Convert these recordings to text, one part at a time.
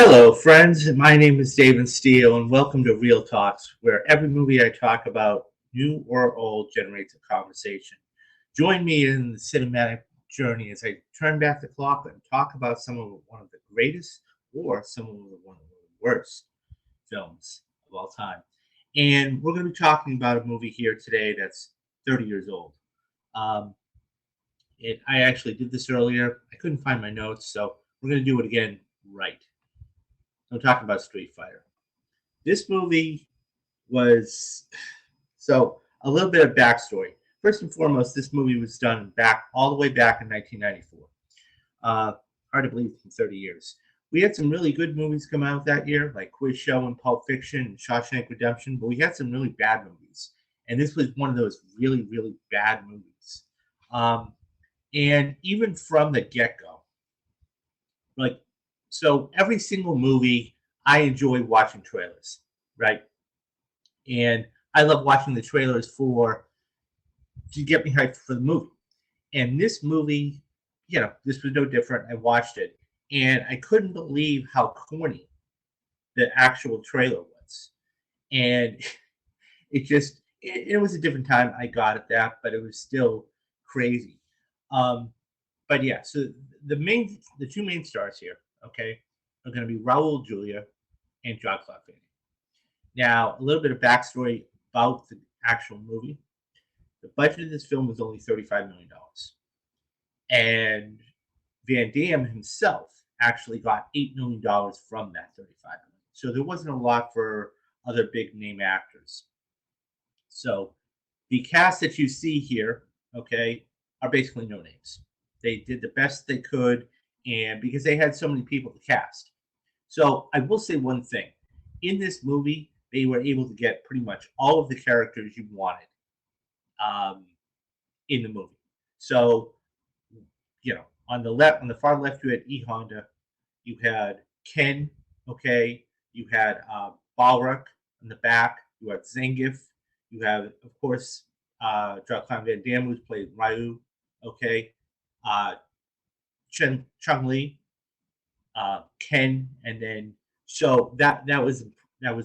Hello, friends. My name is David Steele, and welcome to Real Talks, where every movie I talk about, new or old, generates a conversation. Join me in the cinematic journey as I turn back the clock and talk about one of the greatest or one of the worst films of all time. And we're going to be talking about a movie here today that's 30 years old. Um, I actually did this earlier. I couldn't find my notes, so we're going to do it again right. I'm talking about Street Fighter. This movie was a little bit of backstory. First and foremost, this movie was done back all the way back in 1994. Uh, Hard to believe in 30 years. We had some really good movies come out that year, like Quiz Show and Pulp Fiction and Shawshank Redemption, but we had some really bad movies. And this was one of those really, really bad movies. Um, and even from the get go, like, so every single movie, I enjoy watching trailers, right? And I love watching the trailers for to get me hyped for the movie. And this movie, this was no different. I watched it, and I couldn't believe how corny the actual trailer was. And it was a different time. I got at that, but it was still crazy. Um, but yeah, so the two main stars here, okay, are going to be Raul Julia and John Claude Van Damme. Now, a little bit of backstory about the actual movie. The budget of this film was only $35 million. And Van Damme himself actually got $8 million from that 35 million. So there wasn't a lot for other big name actors. So the cast that you see here, okay, are basically no names. They did the best they could, and because they had so many people to cast. So I will say one thing. In this movie, they were able to get pretty much all of the characters you wanted um, in the movie. So, on the far left, you had E Honda, you had Ken, okay, you had Balrog in the back, you had Zangief, you have, of course, Jean-Claude Van Damme, who's played Ryu, okay, uh, Chung Li, Ken, and then so that was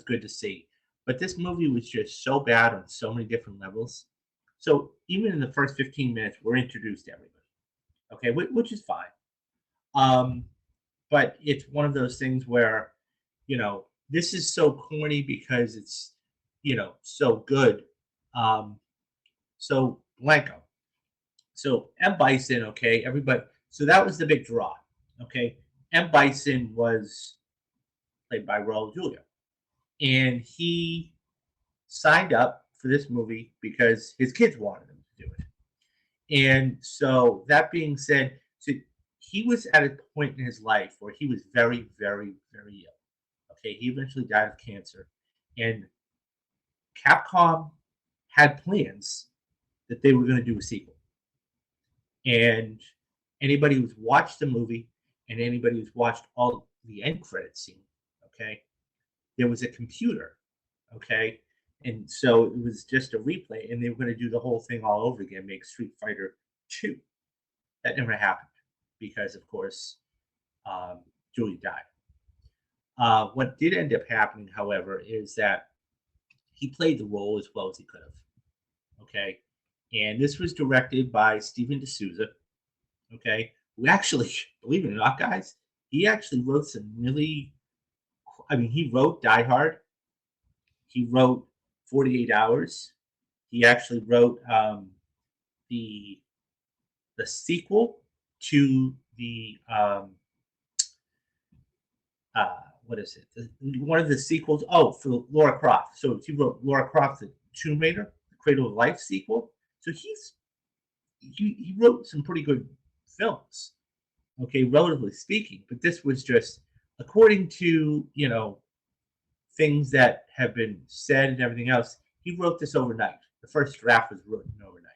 good to see. But this movie was just so bad on so many different levels. So even in the first 15 minutes, we're introduced to everybody, okay, which is fine. Um, but it's one of those things where, this is so corny because it's, so good. Um, so Blanco. So M. Bison, okay, everybody. So that was the big draw, okay. M. Bison was played by Raul Julia, and he signed up for this movie because his kids wanted him to do it. And so that being said, so he was at a point in his life where he was very, very, very ill. Okay, he eventually died of cancer, and Capcom had plans that they were going to do a sequel. And anybody who's watched the movie and anybody who's watched all the end credit scene, okay, there was a computer, okay, and so it was just a replay, and they were going to do the whole thing all over again, make Street Fighter 2. That never happened because, of course, Julie died. What did end up happening, however, is that he played the role as well as he could have. Okay, and this was directed by Steven D'Souza. Okay, who actually, believe it or not, guys, he actually wrote some really. I mean, he wrote Die Hard. He wrote 48 Hours. He actually wrote the the sequel to the what is it? One of the sequels. Oh, for Laura Croft. So he wrote Laura Croft, the Tomb Raider, the Cradle of Life sequel. So he wrote some pretty good films. Okay, relatively speaking. But this was just according to things that have been said and everything else. He wrote this overnight. The first draft was written overnight,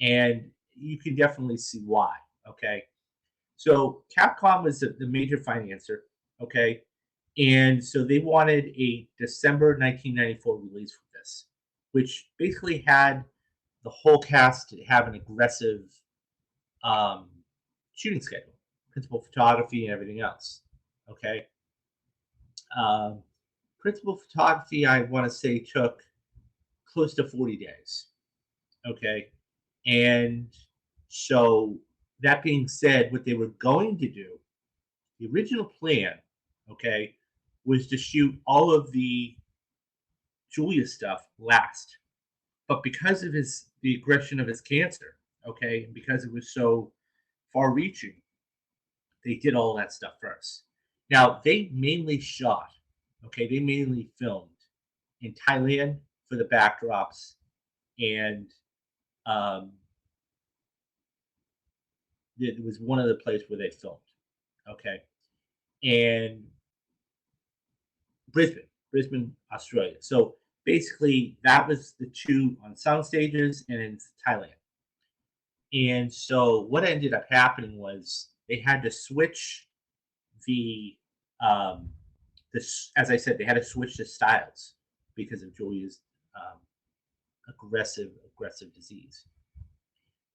and you can definitely see why. Okay, so Capcom was the major financer, okay, and so they wanted a December 1994 release for this, which basically had the whole cast to have an aggressive um, shooting schedule, principal photography, and everything else. Okay, Um, Principal photography, I want to say, took close to 40 days. Okay. And so, that being said, what they were going to do, the original plan, okay, was to shoot all of the Julia stuff last. But because of the aggression of his cancer, okay, and because it was so far reaching, they did all that stuff first. Now, they mainly shot, okay, they mainly filmed in Thailand for the backdrops, and um, it was one of the places where they filmed, okay, and Brisbane, Australia. So basically, that was the two on sound stages and in Thailand. And so what ended up happening was they had to switch the um, this, as I said, they had to switch the styles because of Julia's um, aggressive disease.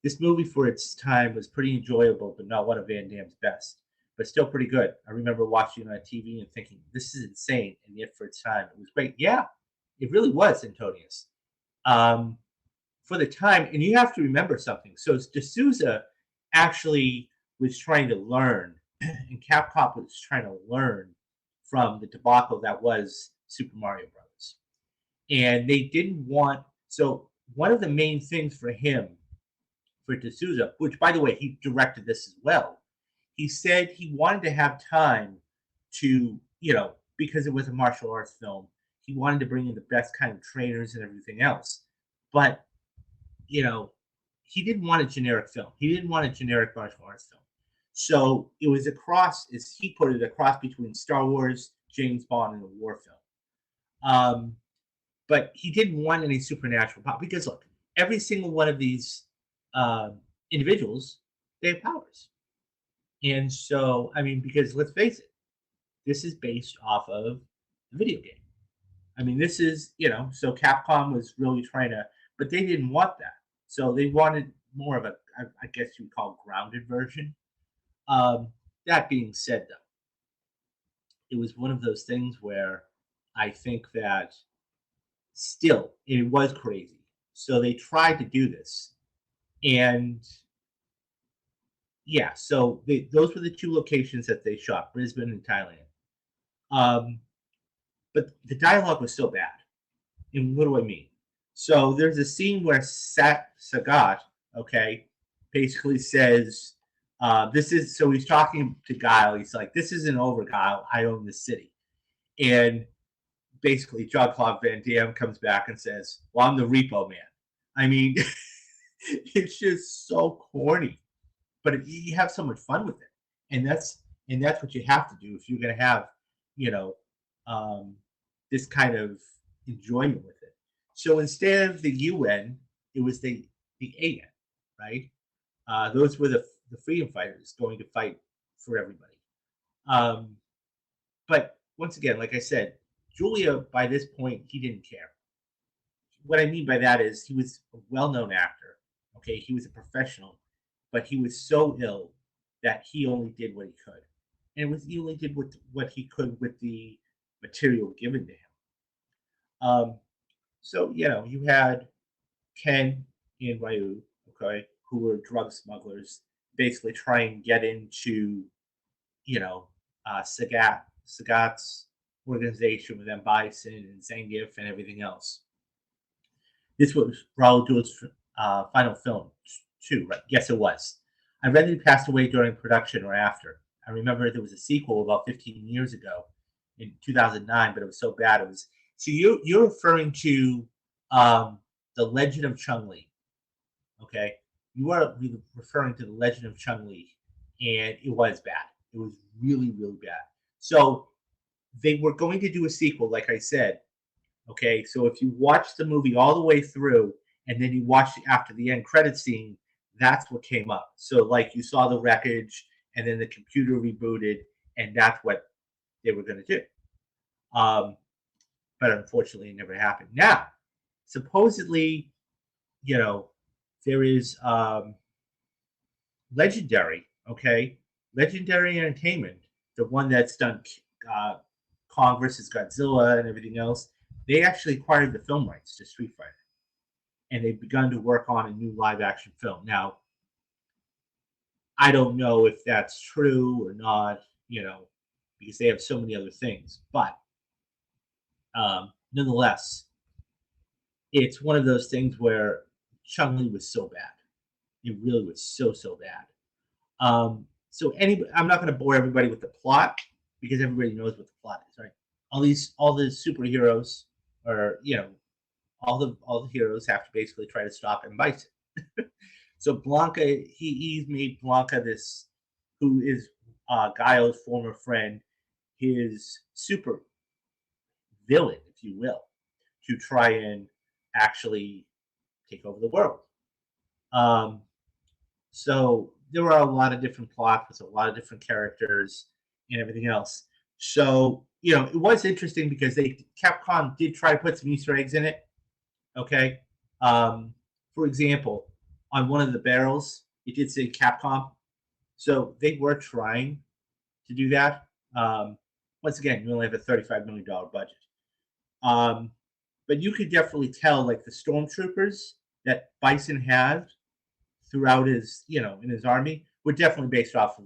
This movie for its time was pretty enjoyable, but not one of Van Damme's best, but still pretty good. I remember watching it on TV and thinking, this is insane, and yet for its time, it was great. Yeah, it really was, Antonius. Um, for the time, and you have to remember something. So D'Souza actually was trying to learn, and Capcom was trying to learn from the debacle that was Super Mario Brothers. And they didn't want, so one of the main things for him, for D'Souza, which by the way, he directed this as well, he said he wanted to have time to, because it was a martial arts film, he wanted to bring in the best kind of trainers and everything else. But you know, he didn't want a generic film. He didn't want a generic martial arts film. So it was a cross, as he put it, a cross between Star Wars, James Bond, and a war film. But he didn't want any supernatural power because look, every single one of these um, individuals, they have powers. And so, I mean, because let's face it, this is based off of the video game. I mean, this is, so Capcom was really trying to, but they didn't want that. So they wanted more of a, I guess you would call grounded version. That being said, though, it was one of those things where I think that still it was crazy. So they tried to do this. And yeah, so those were the two locations that they shot, Brisbane and Thailand. Um, but the dialogue was so bad. And what do I mean? So there's a scene where Sagat, okay, basically says, this is, so he's talking to Guile. He's like, this isn't over, Guile. I own the city. And basically, Jean-Claude Van Damme comes back and says, well, I'm the repo man. I mean, it's just so corny, but you have so much fun with it. And that's what you have to do if you're going to have, you know, um, this kind of enjoyment with it. So instead of the UN, it was the AN, right? Those were the freedom fighters going to fight for everybody. Um, but once again, like I said, Julia, by this point, he didn't care. What I mean by that is he was a well-known actor. Okay, he was a professional, but he was so ill that he only did what he could, and he only did what he could with the material given to him. So you had Ken and Ryu, okay, who were drug smugglers, basically try and get into, Sagat's organization with M. Bison and Zangief and everything else. This was Raul Jules' final film, too, right? Yes, it was. I read that he passed away during production or after. I remember there was a sequel about 15 years ago in 2009, but it was so bad. It was so you're referring to the Legend of Chung Li, okay? You are referring to the Legend of Chung Li, and it was bad. It was really really bad. So they were going to do a sequel, like I said. Okay, so if you watch the movie all the way through, and then you watch after the end credit scene, that's what came up. So like you saw the wreckage, and then the computer rebooted, and that's what they were going to do. Um, but unfortunately, it never happened. Now, supposedly, there is Legendary, okay, Legendary Entertainment, the one that's done Kong versus Godzilla and everything else, they actually acquired the film rights to Street Fighter, and they've begun to work on a new live action film. Now, I don't know if that's true or not, because they have so many other things. But nonetheless, it's one of those things where Chun-Li was so bad. It really was so bad. I'm not going to bore everybody with the plot because everybody knows what the plot is, right? All the superheroes are, all the heroes have to basically try to stop M. Bison. So Blanca, he's made Blanca this, who is Guile's former friend, his super villain, if you will, to try and actually take over the world. Um, so there were a lot of different plots with a lot of different characters and everything else. So it was interesting because Capcom did try to put some Easter eggs in it. Okay, for example, on one of the barrels, it did say Capcom, so they were trying to do that. Once again, you only have a $35 million budget. But you could definitely tell, like the stormtroopers that Bison had throughout his, in his army, were definitely based off of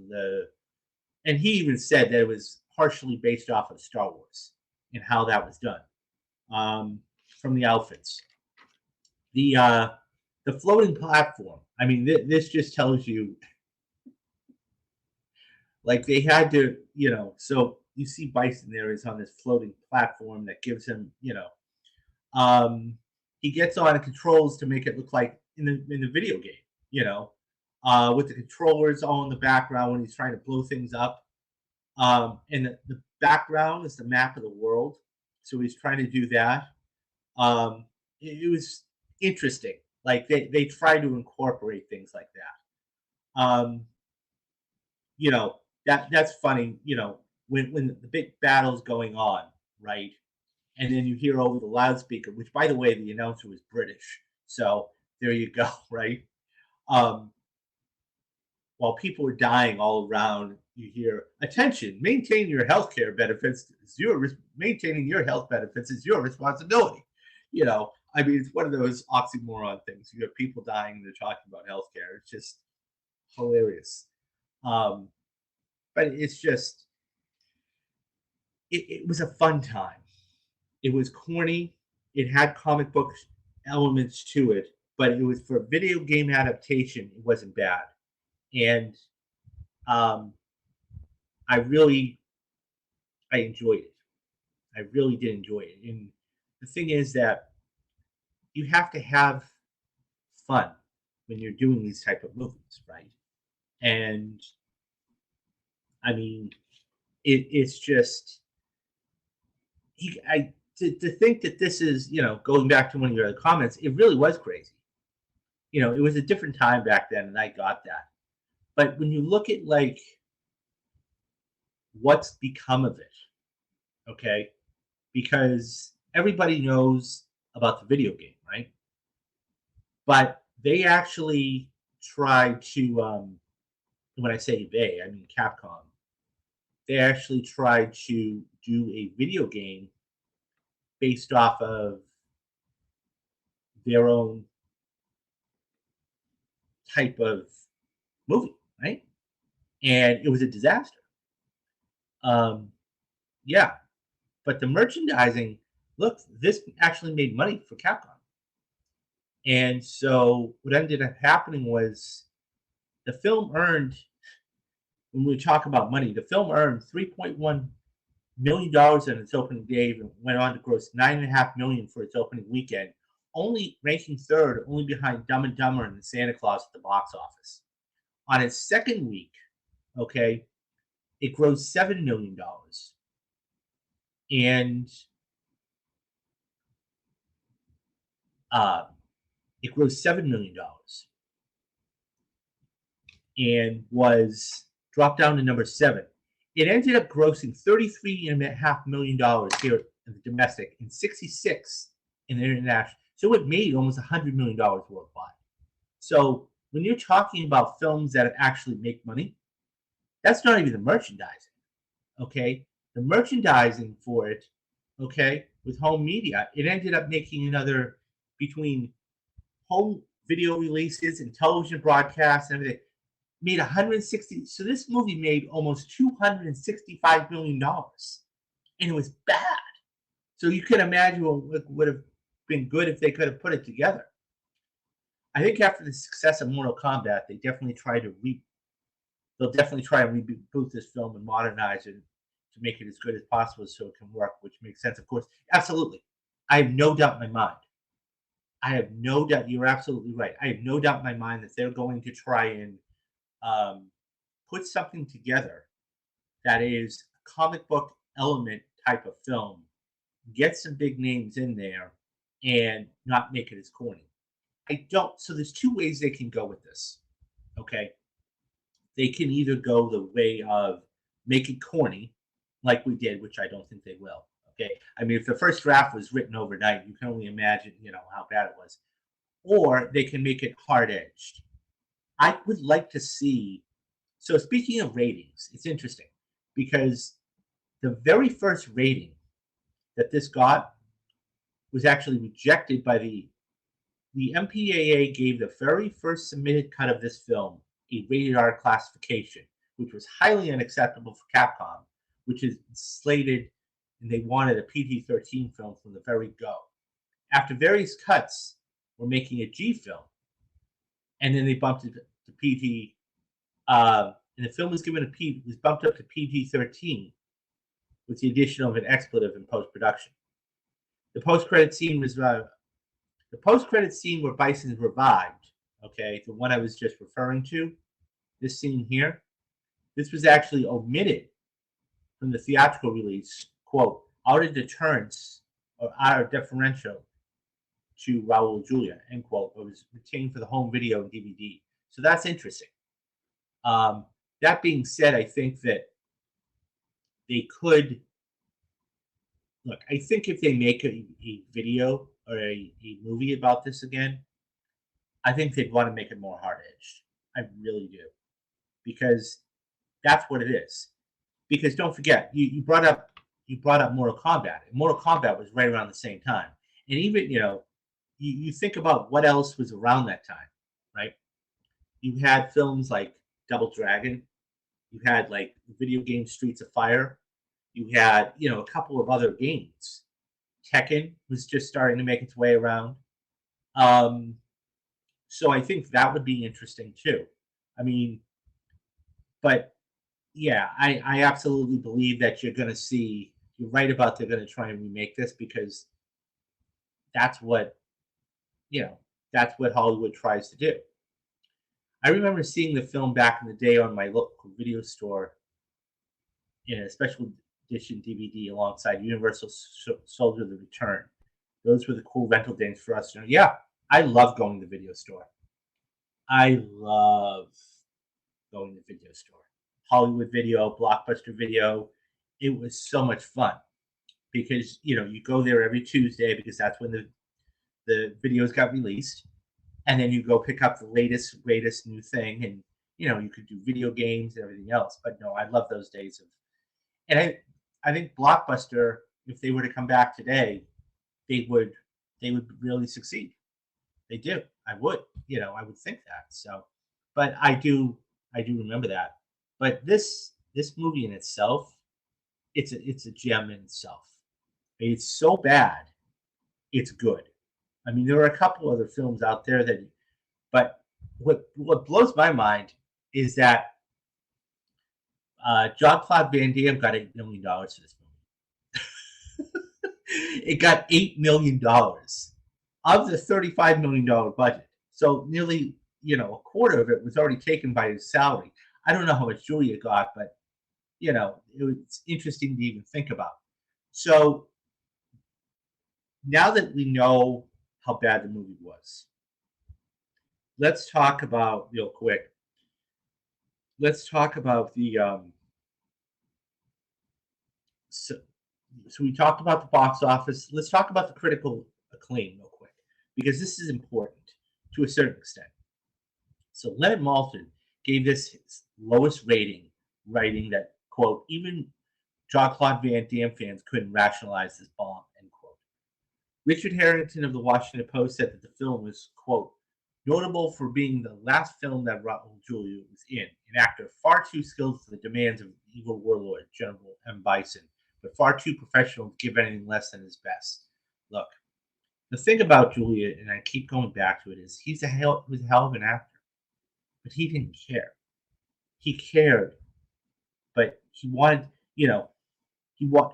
and he even said that it was partially based off of Star Wars and how that was done, from the outfits. The floating platform. I mean, this just tells you, like they had to, So you see Bison there is on this floating platform that gives him, he gets on the controls to make it look like in the video game, with the controllers all in the background when he's trying to blow things up. And the background is the map of the world, so he's trying to do that. It was interesting. Like they try to incorporate things like that. That's funny. When the big battle's going on, right? And then you hear over the loudspeaker, which, by the way, the announcer was British. So there you go, right? While people are dying all around, you hear, "Attention! Maintain your healthcare benefits. Maintaining your health benefits is your responsibility." I mean, it's one of those oxymoron things. You have people dying and they're talking about healthcare. It's just hilarious. But it's just, it was a fun time. It was corny. It had comic book elements to it, but it was for a video game adaptation. It wasn't bad, and I enjoyed it. I really did enjoy it. And the thing is that you have to have fun when you're doing these type of movies, right? And I mean, it's just to think that this is, going back to one of your other comments, it really was crazy. It was a different time back then, and I got that. But when you look at like what's become of it, okay, because everybody knows about the video game, right? But they actually tried to, when I say they, I mean Capcom, they actually tried to do a video game based off of their own type of movie, right? And it was a disaster. Yeah, but the merchandising, look, this actually made money for Capcom. And so what ended up happening was the film earned, when we talk about money, the film earned $3.1 million in its opening day and went on to gross $9.5 million for its opening weekend, only ranking third, only behind Dumb and Dumber and Santa Claus at the box office. On its second week, okay, it grossed $7 million. And it grossed $7 million and was dropped down to number 7. It ended up grossing $33.5 million here in the domestic and 66 in the international. So it made almost $100 million worldwide. So when you're talking about films that actually make money, that's not even the merchandising, okay? The merchandising for it, okay, with home media, it ended up making another between home video releases and television broadcasts and everything, made 160. So this movie made almost $265 million, and it was bad. So you can imagine what would have been good if they could have put it together. I think after the success of Mortal Kombat, they'll definitely try and reboot this film and modernize it to make it as good as possible so it can work, which makes sense, of course. Absolutely. I have no doubt in my mind. I have no doubt. You're absolutely right. I have no doubt in my mind that they're going to try and um, put something together that is a comic book element type of film, get some big names in there, and not make it as corny. I don't. So there's two ways they can go with this. Okay, they can either go the way of make it corny, like we did, which I don't think they will. Okay, I mean, if the first draft was written overnight, you can only imagine, how bad it was. Or they can make it hard edged. I would like to see. So speaking of ratings, it's interesting because the very first rating that this got was actually rejected by the MPAA gave the very first submitted cut of this film a rated R classification, which was highly unacceptable for Capcom, which is slated, and they wanted a PG-13 film from the very go. After various cuts were making a G film, and then they bumped it to PG, and the film was was bumped up to PG-13 with the addition of an expletive in post-production. The post-credit scene where Bison is revived. Okay, the one I was just referring to, this scene here, this was actually omitted from the theatrical release, quote, out of deterrence or out of deferential to Raul Julia, end quote, but was retained for the home video and DVD. So that's interesting. That being said, I think that they could look. I think if they make a video or a movie about this again, I think they'd want to make it more hard edged. I really do, because that's what it is. Because don't forget, you brought up Mortal Kombat. And Mortal Kombat was right around the same time, and even you think about what else was around that time, right? You had films like Double Dragon. You had like the video game Streets of Fire. You had a couple of other games. Tekken was just starting to make its way around. Um, so I think that would be interesting too. I mean, but yeah, I absolutely believe that you're going to see. You're right about they're going to try and remake this because that's what you know. That's what Hollywood tries to do. I remember seeing the film back in the day on my local video store in a special edition DVD alongside Universal Soldier: The Return. Those were the cool rental days for us. Yeah, I love going to the video store. I love going to the video store. Hollywood Video, Blockbuster Video. It was so much fun because you go there every Tuesday because that's when the videos got released, and then you go pick up the latest greatest new thing, and you could do video games and everything else. But no, I love those days of, and I think Blockbuster, if they were to come back today, they would really succeed. They do. I would. I would think that. So, but I do remember that. But this movie in itself, it's a gem in itself. It's so bad, it's good. I mean, there are a couple other films out there that, but what blows my mind is that Jean-Claude Van Damme got $8 million for this movie. It got $8 million of the $35 million budget. So nearly, a quarter of it was already taken by his salary. I don't know how much Julia got, but it's interesting to even think about. So now that we know how bad the movie was, let's talk about real quick. Let's talk about the so we talked about the box office. Let's talk about the critical acclaim real quick because this is important to a certain extent. So Leonard Maltin gave this his lowest rating, writing that, quote, even Jean-Claude Van Damme fans couldn't rationalize this bomb, end quote. Richard Harrington of the Washington Post said that the film was, quote, notable for being the last film that Raul Julia was in, an actor far too skilled for the demands of evil warlord General M. Bison, but far too professional to give anything less than his best. Look, the thing about Julia, and I keep going back to it, is he was a hell of an actor, but he didn't care. He cared, but he wanted,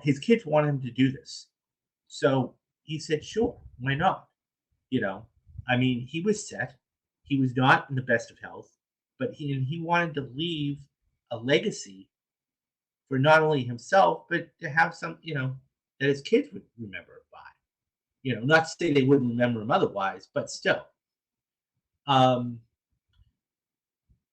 his kids wanted him to do this, so he said, "Sure, why not?" You know, I mean, he was set. He was not in the best of health, but he wanted to leave a legacy for not only himself, but to have some, that his kids would remember by. Not to say they wouldn't remember him otherwise, but still. Um,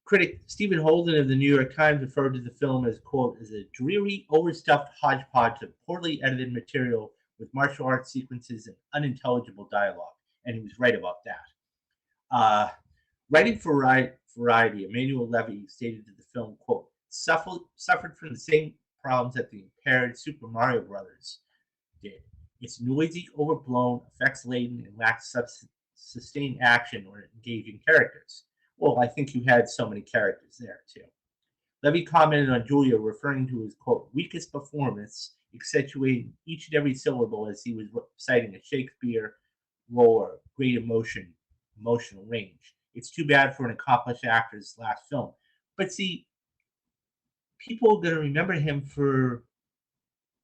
Critic Stephen Holden of the New York Times referred to the film as, quote, as a dreary, overstuffed hodgepodge of poorly edited material with martial arts sequences and unintelligible dialogue. And he was right about that. Writing for Variety, Emmanuel Levy stated that the film, quote, suffered from the same problems that the impaired Super Mario Brothers did. It's noisy, overblown, effects-laden, and lacks sustained action or engaging characters. Well, I think you had so many characters there, too. Levy commented on Julia, referring to his, quote, weakest performance, accentuating each and every syllable as he was reciting a Shakespeare role or great emotional range. It's too bad for an accomplished actor's last film. But see, people are going to remember him for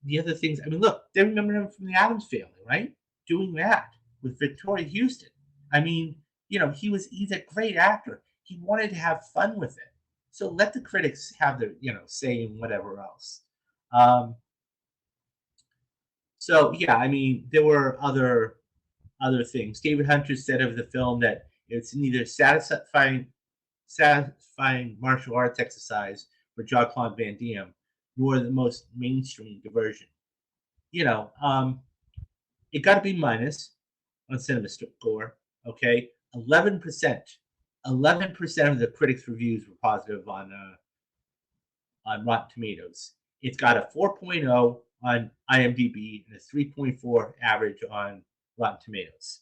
the other things. I mean, look, they remember him from the Addams Family, right? Doing that with Victoria Houston. I mean, he's a great actor. He wanted to have fun with it. So let the critics have their, say in whatever else. So yeah, I mean, there were other things. David Hunter said of the film that it's neither satisfying martial arts exercise for Jean-Claude Van Damme, nor the most mainstream diversion. It got to be minus on CinemaScore. Okay, 11%. 11% of the critics' reviews were positive on Rotten Tomatoes. It's got a 4.0 on IMDb and a 3.4 average on Rotten Tomatoes.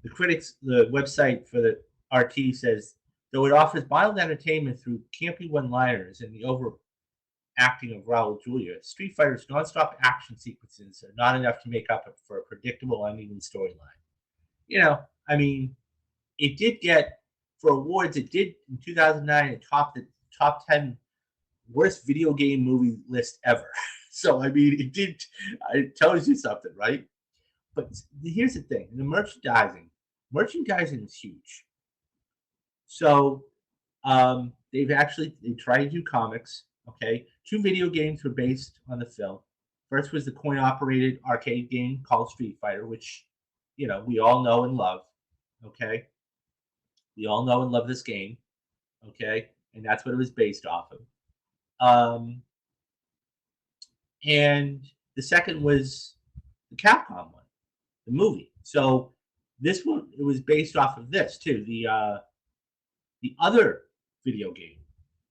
The website for the RT says, though it offers mild entertainment through campy one-liners and the overacting of Raul Julia, Street Fighter's nonstop action sequences are not enough to make up for a predictable, uneven storyline. I mean, it did get, for awards, it did in 2009, it topped the top 10 worst video game movie list ever. So, I mean, it tells you something, right? But here's the thing, the merchandising is huge. So they tried to do comics. Okay, 2 video games were based on the film. First was the coin-operated arcade game called Street Fighter, which we all know and love. Okay, we all know and love this game. Okay, and that's what it was based off of. And the second was the Capcom one, the movie. So this one, it was based off of this too. The other video game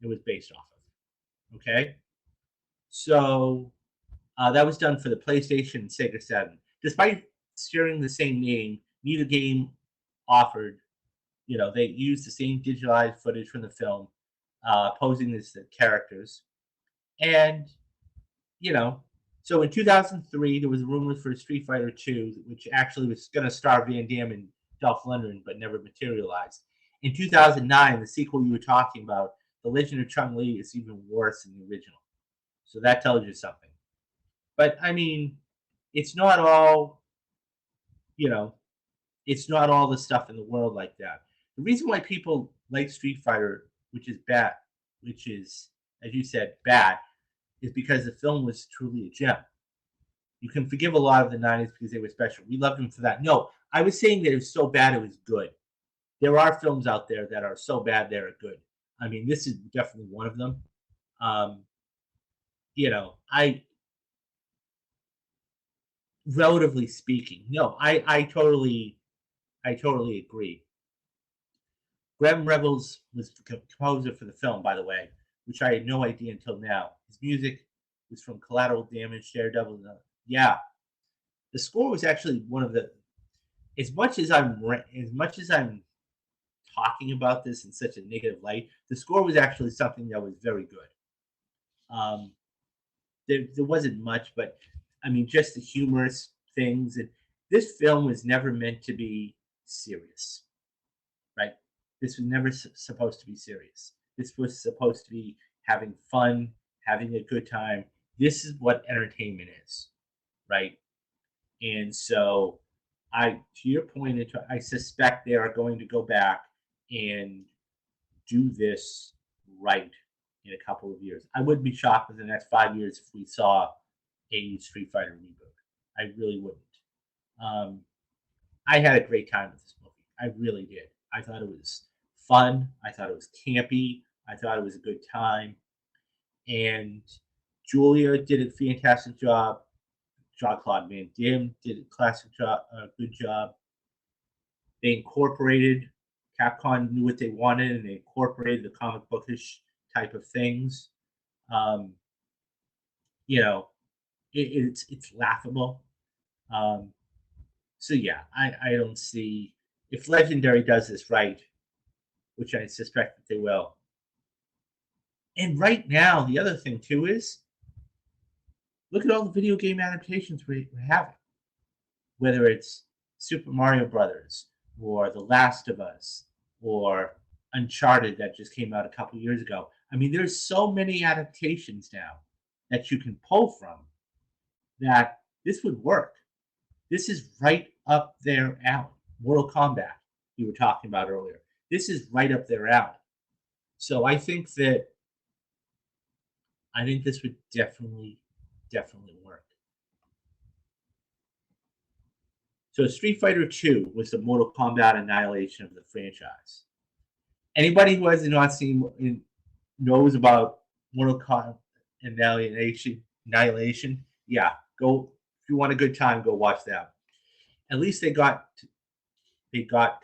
it was based off of. Okay, so that was done for the PlayStation and Sega Saturn. Despite sharing the same name, neither game offered. They used the same digitalized footage from the film, posing as the characters, and so in 2003 there was rumors for Street Fighter 2, which actually was going to star Van Damme and Dolph Lundgren, but never materialized. In 2009, the sequel you were talking about, The Legend of Chun-Li, is even worse than the original. So that tells you something. But I mean, it's not all, it's not all the stuff in the world like that. The reason why people like Street Fighter, which is, as you said, bad, is because the film was truly a gem. You can forgive a lot of the 90s because they were special. We loved them for that. No, I was saying that it was so bad it was good. There are films out there that are so bad they're good. I mean, this is definitely one of them. Relatively speaking, no, I totally agree. Graham Revels was the composer for the film, by the way, which I had no idea until now. His music was from Collateral Damage, Daredevil. Yeah, the score was actually one of the. As much as I'm talking about this in such a negative light, the score was actually something that was very good. Um, there wasn't much, but I mean, just the humorous things. And this film was never meant to be serious, right? This was never supposed to be serious. This was supposed to be having fun, having a good time. This is what entertainment is, right? And so, to your point, I suspect they are going to go back and do this right in a couple of years. I wouldn't be shocked in the next 5 years if we saw a Street Fighter reboot. I really wouldn't. Um, I had a great time with this movie. I really did. I thought it was fun. I thought it was campy. I thought it was a good time. And Julia did a fantastic job. Jean-Claude Van Damme did a classic job, a good job. They incorporated Capcom knew what they wanted, and they incorporated the comic bookish type of things. Um, you know, it's laughable. Um, so yeah, I don't see if Legendary does this right, which I suspect that they will. And right now, the other thing too is look at all the video game adaptations we're having, whether it's Super Mario Brothers or The Last of Us or Uncharted that just came out a couple years ago. I mean, there's so many adaptations now that you can pull from that this would work. This is right up their alley. Mortal Kombat, you were talking about earlier. This is right up their alley. So I think this would definitely work. So Street Fighter 2 was the Mortal Kombat annihilation of the franchise. Anybody who has not seen knows about Mortal Kombat annihilation. Yeah, go if you want a good time, go watch that. At least they got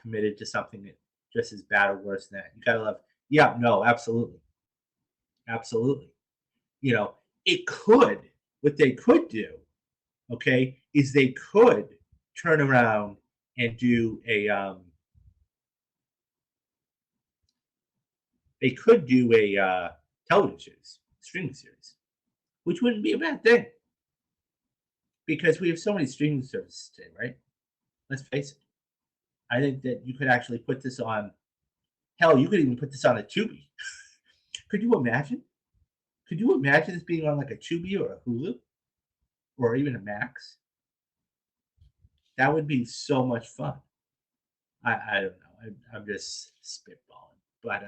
committed to something that just as bad or worse than that. You gotta love. Yeah, no, absolutely. You know, it could. What they could do, okay, is they could turn around and do a they could do a television series, streaming series, which wouldn't be a bad thing because we have so many streaming services today, right? Let's face it. I think that you could actually put this on. Hell, you could even put this on a Tubi. Could you imagine? Could you imagine this being on like a Tubi or a Hulu or even a Max? That would be so much fun. I don't know. I'm just spitballing, but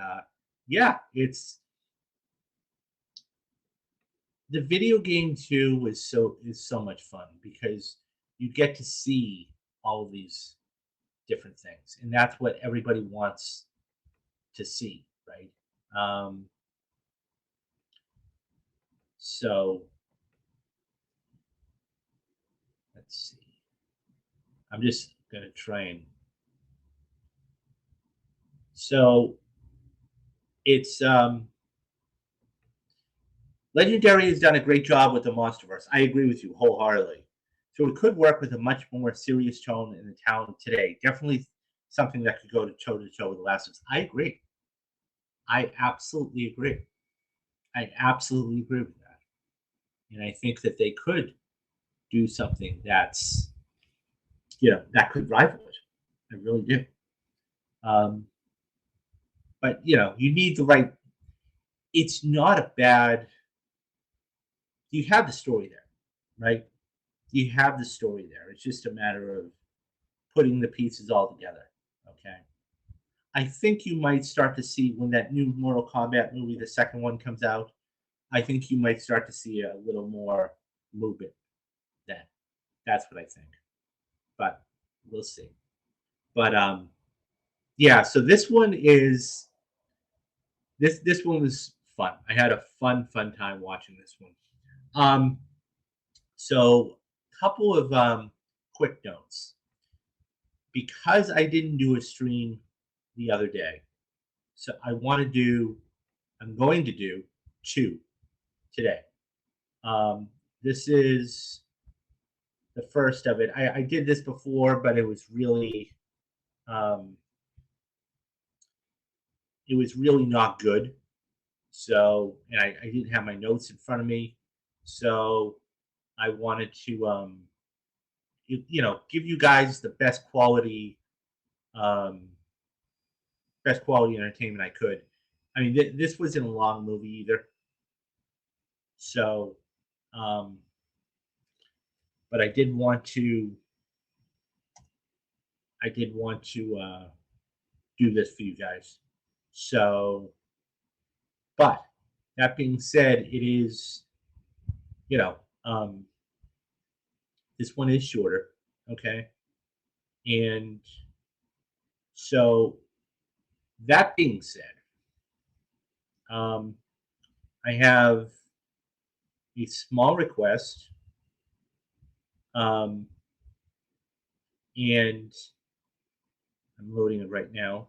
yeah, it's the video game too is so much fun because you get to see all of these different things, and that's what everybody wants to see, right? Um, so let's see. I'm just gonna try and so it's Legendary has done a great job with the MonsterVerse. I agree with you wholeheartedly. So it could work with a much more serious tone in the town today. Definitely something that could go to toe with The Last of Us. I agree. I absolutely agree. I absolutely agree with that. And I think that they could do something that's, that could rival it. I really do. Um, but, you need the right. It's not a bad. You have the story there, right? You have the story there. It's just a matter of putting the pieces all together. Okay. I think you might start to see when that new Mortal Kombat movie, the second one, comes out. I think you might start to see a little more movement then. That's what I think. But we'll see. But yeah, so this one was fun. I had a fun time watching this one. Um so couple of quick notes. Because I didn't do a stream the other day, so I'm going to do two today. This is the first of it. I did this before, but it was really not good. So, and I didn't have my notes in front of me, so I wanted to give you guys the um, best quality entertainment I could. I mean, this wasn't a long movie either, so but I did want to do this for you guys. So, but that being said, it is, you know, um, this one is shorter, okay, and so that being said, um, I have a small request, um, and I'm loading it right now.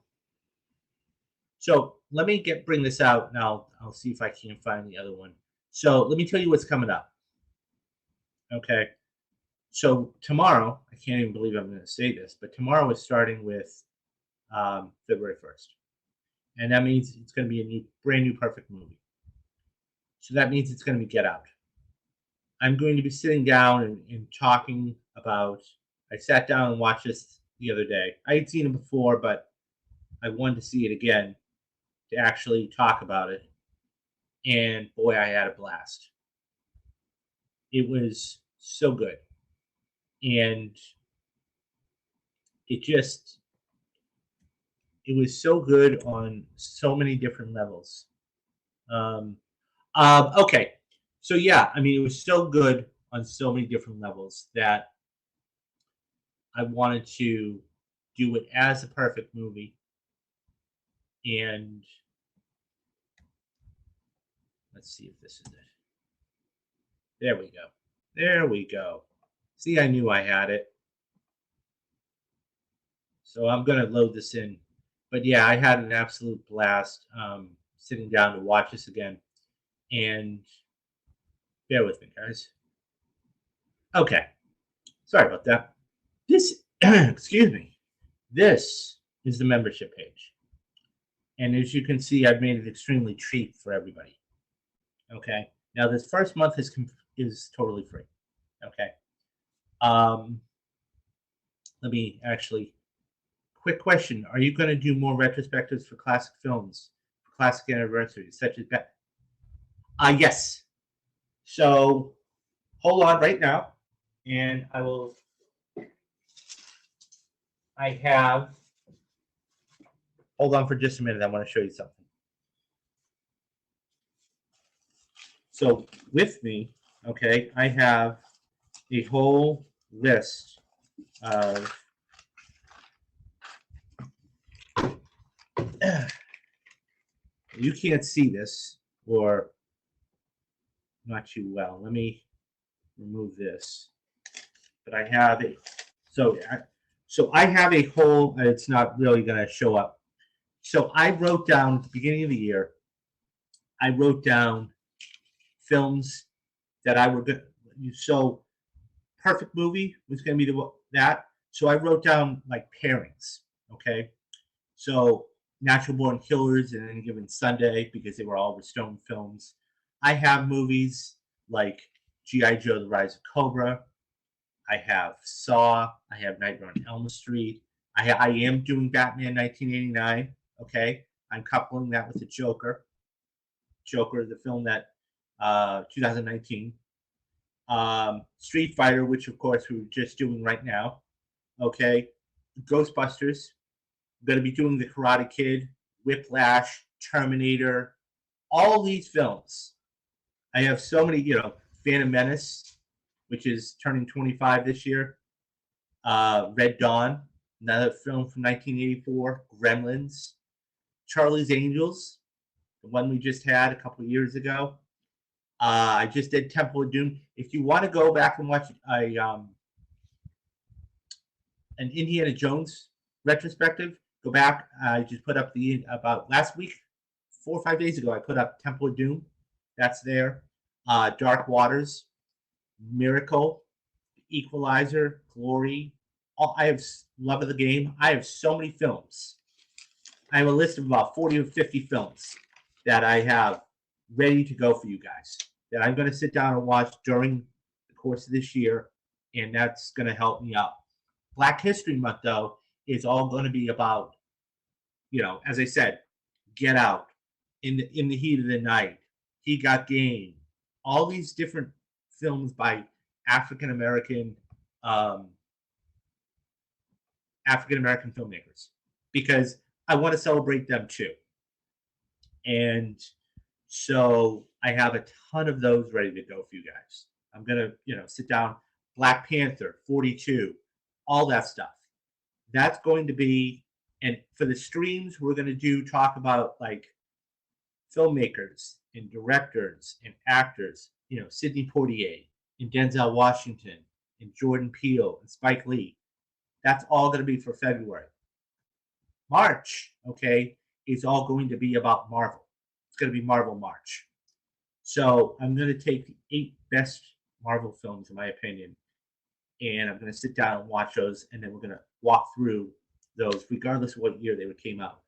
So let me bring this out, and I'll see if I can find the other one. So let me tell you what's coming up. Okay. So tomorrow, I can't even believe I'm going to say this, but tomorrow is starting with February 1st, and that means it's going to be a brand new perfect movie. So that means it's going to be Get Out. I'm going to be sitting down and talking about. I sat down and watched this the other day. I had seen it before, but I wanted to see it again to actually talk about it. And boy, I had a blast. It was so good. And it was so good on so many different levels. Um, okay. So yeah, I mean, it was so good on so many different levels that I wanted to do it as a perfect movie. And let's see if this is it. There we go. There we go. See, I knew I had it. So I'm going to load this in. But yeah, I had an absolute blast sitting down to watch this again. And bear with me, guys. Okay. Sorry about that. This, excuse me, this is the membership page. And as you can see, I've made it extremely cheap for everybody. Okay. Now, this first month is totally free. Okay. Let me actually. Quick question: are you going to do more retrospectives for classic films, for classic anniversaries, such as that? Yes. So hold on right now, and I will. I have. Hold on for just a minute. I want to show you something. So with me, okay, I have a whole list of. You can't see this, or not too well. Let me remove this. But I have it. So I have a whole. It's not really going to show up. So I wrote down at the beginning of the year. I wrote down films that I were good. So perfect movie was going to be that. So I wrote down like pairings. Okay. So Natural Born Killers and Any Given Sunday, because they were all Stone films. I have movies like G.I. Joe: The Rise of Cobra. I have Saw. I have Nightmare on Elm Street. I am doing Batman 1989. Okay, I'm coupling that with the Joker. Joker, the film that 2019. Street Fighter, which of course we're just doing right now. Okay, Ghostbusters. I'm going to be doing The Karate Kid, Whiplash, Terminator, all these films. I have so many, Phantom Menace, which is turning 25 this year. Red Dawn, another film from 1984. Gremlins, Charlie's Angels, the one we just had a couple of years ago. I just did Temple of Doom. If you want to go back and watch an Indiana Jones retrospective, go back. I just put up about last week, 4 or 5 days ago. I put up Temple of Doom. That's there. Dark Waters, Miracle, Equalizer, Glory. I have Love of the Game. I have so many films. I have a list of about 40 or 50 films that I have ready to go for you guys that I'm going to sit down and watch during the course of this year, and that's going to help me out. Black History Month, though, is all going to be about, as I said, Get Out, In the Heat of the Night, He Got Game, all these different films by African American um, filmmakers, because I want to celebrate them too. And so I have a ton of those ready to go for you guys. I'm gonna, sit down. Black Panther 42, all that stuff. That's going to be, and for the streams, we're going to talk about like filmmakers and directors and actors, Sidney Poitier and Denzel Washington and Jordan Peele and Spike Lee. That's all going to be for February. March, okay, is all going to be about Marvel. It's going to be Marvel March. So I'm going to take the 8 best Marvel films, in my opinion, and I'm going to sit down and watch those, and then we're going to walk through those, regardless of what year they came out.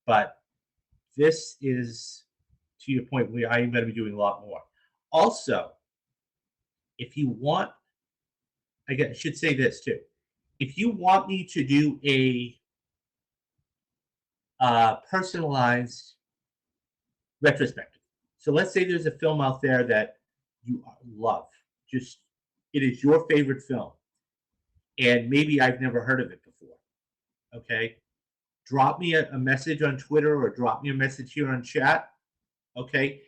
But this is, to your point, where I am going to be doing a lot more. Also, if you want, I should say this too. If you want me to do a personalized retrospective, so let's say there's a film out there that you love, just it is your favorite film, and maybe I've never heard of it before. Okay, drop me a message on Twitter or drop me a message here on chat. Okay,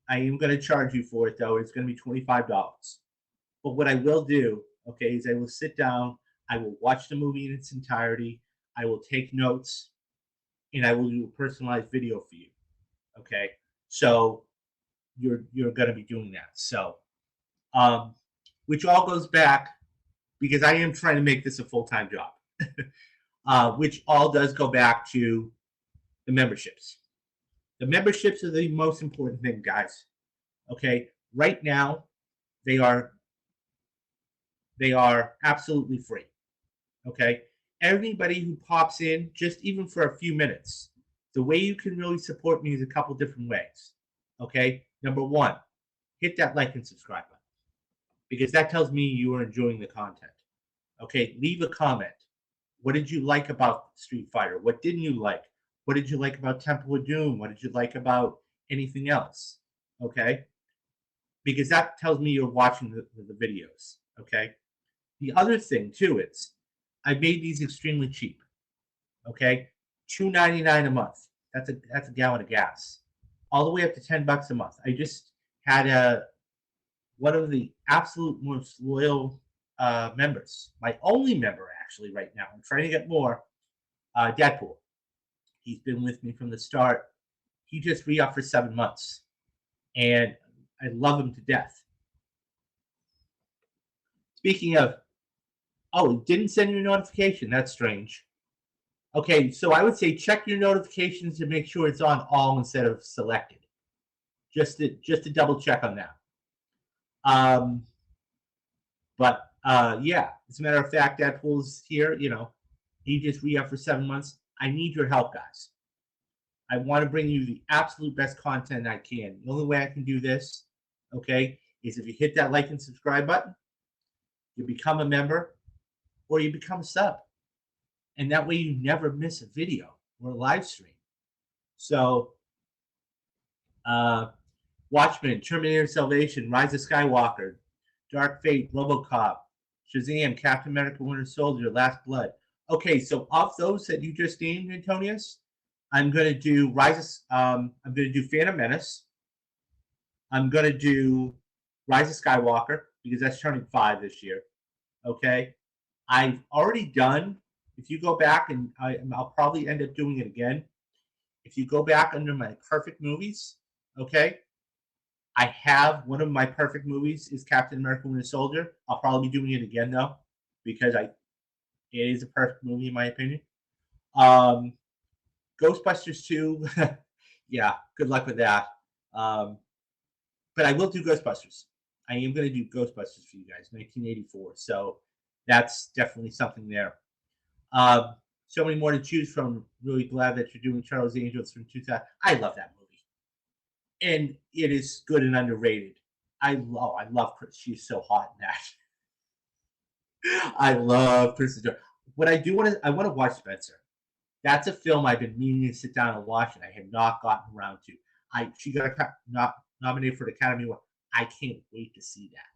I am going to charge you for it though. It's going to be $25. But what I will do, okay, is I will sit down, I will watch the movie in its entirety, I will take notes, and I will do a personalized video for you. Okay, so you're going to be doing that. So, which all goes back, because I am trying to make this a full-time job, which all does go back to the memberships. The memberships are the most important thing, guys. Okay, right now they are absolutely free. Okay, everybody who pops in, just even for a few minutes, the way you can really support me is a couple different ways. Okay, number one, hit that like and subscribe button, because that tells me you are enjoying the content. Okay, leave a comment. What did you like about Street Fighter? What didn't you like? What did you like about Temple of Doom? What did you like about anything else? Okay, because that tells me you're watching the videos. Okay, the other thing too is I made these extremely cheap. Okay, $2.99 a month. That's a gallon of gas, all the way up to $10 a month. I just had one of the absolute most loyal members, my only member actually right now. I'm trying to get more. Deadpool. He's been with me from the start. He just re-upped for 7 months, and I love him to death. Speaking of, it didn't send you a notification. That's strange. Okay, so I would say check your notifications to make sure it's on all instead of selected. Just to double check on that. But yeah, as a matter of fact, Deadpool's here. He just re-upped for 7 months. I need your help, guys. I want to bring you the absolute best content I can. The only way I can do this, okay, is if you hit that like and subscribe button, you become a member, or you become a sub. And that way you never miss a video or a live stream. So, Watchmen, Terminator Salvation, Rise of Skywalker, Dark Fate, RoboCop, Shazam, Captain America, Winter Soldier, Last Blood. Okay, so of those that you just named, Antonius, I'm going to do I'm going to do Phantom Menace. I'm going to do Rise of Skywalker, because that's turning 5 this year. Okay, I've already done. If you go back, and I'll probably end up doing it again. If you go back under my perfect movies, okay, I have one of my perfect movies is Captain America: Winter Soldier. I'll probably be doing it again though, because it is a perfect movie in my opinion. Ghostbusters 2, yeah, good luck with that. but I will do Ghostbusters. I am going to do Ghostbusters for you guys, 1984. So that's definitely something there. So many more to choose from. Really glad that you're doing Charlie's Angels from 2000. I love that movie, and it is good and underrated. I love Chris. She's so hot in that. I love Kristen Stewart. What I do want to, I want to watch Spencer. That's a film I've been meaning to sit down and watch, and I have not gotten around to. She got not nominated for the Academy Award. I can't wait to see that,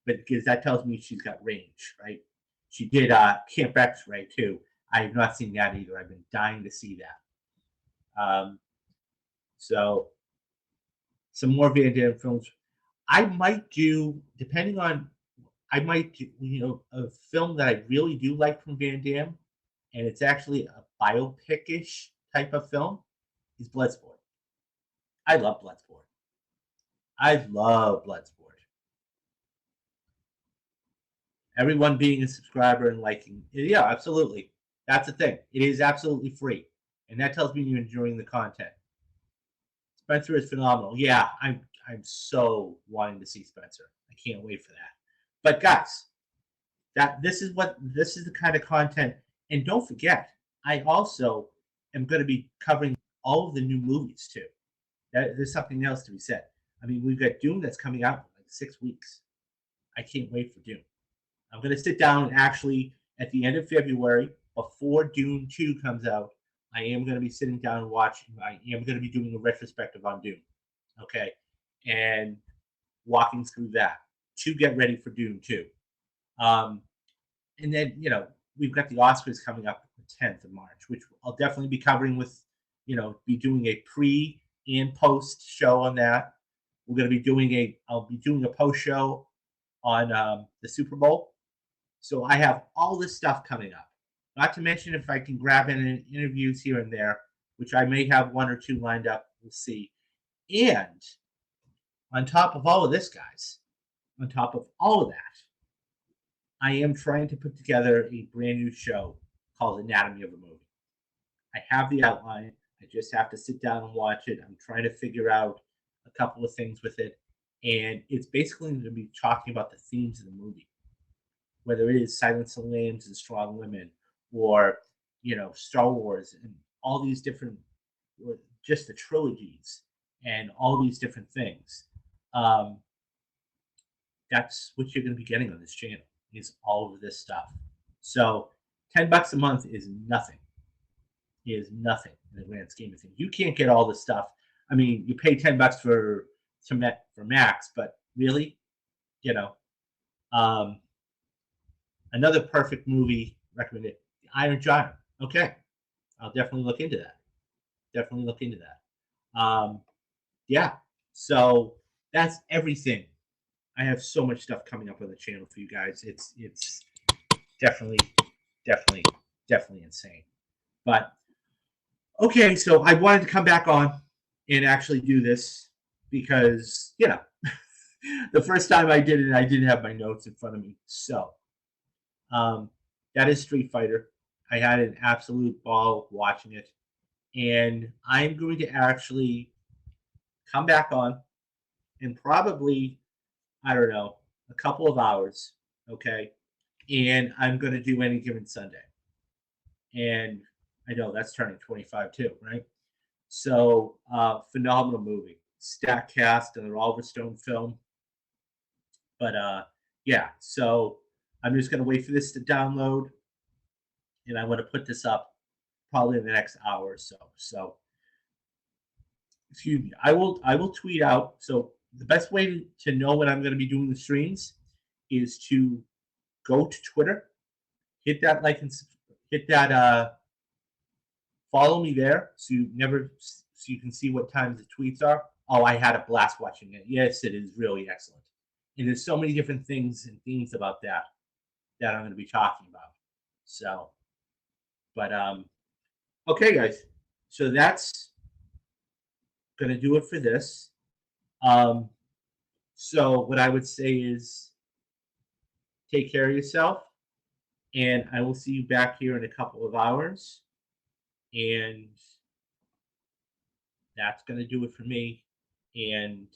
but because that tells me she's got range, right? She did Camp X-Ray too. I have not seen that either. I've been dying to see that. So some more Van Damme films. I might do, depending on, I might do, a film that I really do like from Van Damme, and it's actually a biopic-ish type of film, is Bloodsport. I love Bloodsport. I love Bloodsport. Everyone being a subscriber and liking, yeah, absolutely. That's the thing. It is absolutely free, and that tells me you're enjoying the content. Spencer is phenomenal. Yeah, I'm so wanting to see Spencer. I can't wait for that. But guys, this is the kind of content. And don't forget, I also am going to be covering all of the new movies too. There's something else to be said. I mean, we've got Doom that's coming out in like 6 weeks. I can't wait for Doom. I'm going to sit down and actually at the end of February, before Doom 2 comes out, I am going to be sitting down and watching. I am going to be doing a retrospective on Doom, okay, and walking through that to get ready for Doom 2. And then we've got the Oscars coming up the 10th of March, which I'll definitely be covering with, be doing a pre and post show on that. We're going to be doing I'll be doing a post show on the Super Bowl. So I have all this stuff coming up. Not to mention if I can grab in interviews here and there, which I may have one or two lined up. We'll see. And on top of all of this, guys, on top of all of that, I am trying to put together a brand new show called Anatomy of a Movie. I have the outline. I just have to sit down and watch it. I'm trying to figure out a couple of things with it. And it's basically going to be talking about the themes of the movie, whether it is Silence of the Lambs and Strong Women, or Star Wars and all these different, or just the trilogies and all these different things. That's what you're going to be getting on this channel, is all of this stuff. So $10 a month is nothing. It is nothing in the grand scheme of things. You can't get all this stuff. I mean, you pay $10 for Max, but really, another perfect movie recommended, The Iron Giant. Okay, I'll definitely look into that. Yeah, so that's everything. I have so much stuff coming up on the channel for you guys. It's definitely insane. But okay, so I wanted to come back on and actually do this because the first time I did it, I didn't have my notes in front of me. So that is Street Fighter. I had an absolute ball watching it, and I'm going to actually come back on in probably, I don't know, a couple of hours, okay? And I'm going to do Any Given Sunday. And I know that's turning 25 too, right? So phenomenal movie, stacked cast, and an Oliver Stone film. But yeah, so I'm just going to wait for this to download, and I want to put this up probably in the next hour or so. So excuse me, I will tweet out. So the best way to know when I'm going to be doing the streams is to go to Twitter, hit that like and hit that follow me there, so you can see what times the tweets are. Oh, I had a blast watching it. Yes, it is really excellent, and there's so many different things and themes about that I'm going to be talking about. So, but okay, guys. So that's going to do it for this. So what I would say is take care of yourself, and I will see you back here in a couple of hours. And that's going to do it for me. And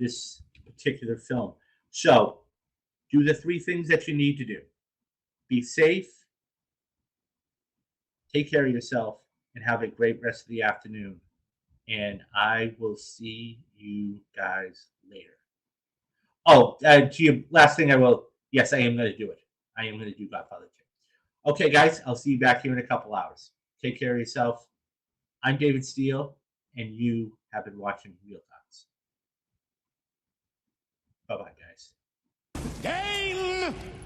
this particular film. So do the 3 things that you need to do. Be safe, take care of yourself, and have a great rest of the afternoon. And I will see you guys later. Oh, last thing I will. Yes, I am going to do it. I am going to do Godfather 2. Okay, guys, I'll see you back here in a couple hours. Take care of yourself. I'm David Steele, and you have been watching Real Talks. Bye-bye, guys. Game!